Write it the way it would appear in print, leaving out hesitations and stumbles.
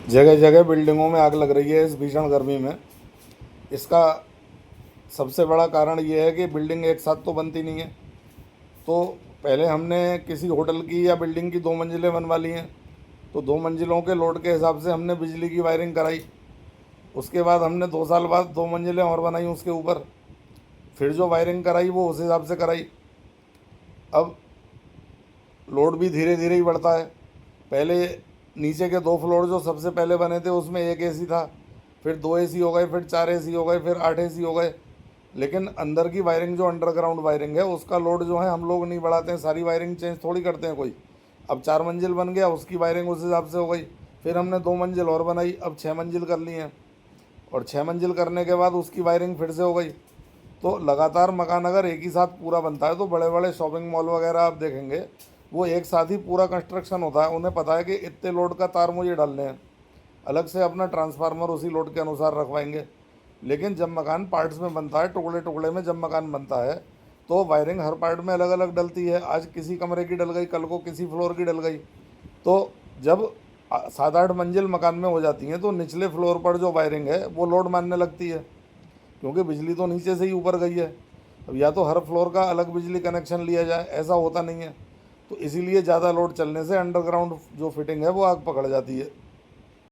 जगह जगह बिल्डिंगों में आग लग रही है इस भीषण गर्मी में। इसका सबसे बड़ा कारण ये है कि बिल्डिंग एक साथ तो बनती नहीं है। तो पहले हमने किसी होटल की या बिल्डिंग की 2 मंजिलें बनवा ली हैं, तो 2 मंजिलों के लोड के हिसाब से हमने बिजली की वायरिंग कराई। उसके बाद हमने 2 साल बाद 2 मंजिलें और बनाई उसके ऊपर, फिर जो वायरिंग कराई वो उस हिसाब से कराई। अब लोड भी धीरे धीरे ही बढ़ता है। पहले नीचे के 2 फ्लोर जो सबसे पहले बने थे उसमें एक एसी था, फिर 2 एसी हो गए, फिर 4 एसी हो गए, फिर 8 एसी हो गए। लेकिन अंदर की वायरिंग जो अंडरग्राउंड वायरिंग है उसका लोड जो है हम लोग नहीं बढ़ाते हैं, सारी वायरिंग चेंज थोड़ी करते हैं कोई। अब 4 मंजिल बन गया, उसकी वायरिंग उस हिसाब से हो गई। फिर हमने 2 मंजिल और बनाई, अब 6 मंजिल कर ली हैं, और 6 मंजिल करने के बाद उसकी वायरिंग फिर से हो गई। तो लगातार मकान अगर एक ही साथ पूरा बनता है तो बड़े बड़े शॉपिंग मॉल वगैरह आप देखेंगे वो एक साथ ही पूरा कंस्ट्रक्शन होता है। उन्हें पता है कि इतने लोड का तार मुझे डालने हैं, अलग से अपना ट्रांसफार्मर उसी लोड के अनुसार रखवाएंगे। लेकिन जब मकान पार्ट्स में बनता है, टुकड़े टुकड़े में जब मकान बनता है, तो वायरिंग हर पार्ट में अलग अलग डलती है। आज किसी कमरे की डल गई, कल को किसी फ्लोर की डल गई। तो जब 7-8 मंजिल मकान में हो जाती हैं तो निचले फ्लोर पर जो वायरिंग है वो लोड मानने लगती है, क्योंकि बिजली तो नीचे से ही ऊपर गई है। अब या तो हर फ्लोर का अलग बिजली कनेक्शन लिया जाए, ऐसा होता नहीं है। तो इसीलिए ज़्यादा लोड चलने से अंडरग्राउंड जो फिटिंग है वो आग पकड़ जाती है।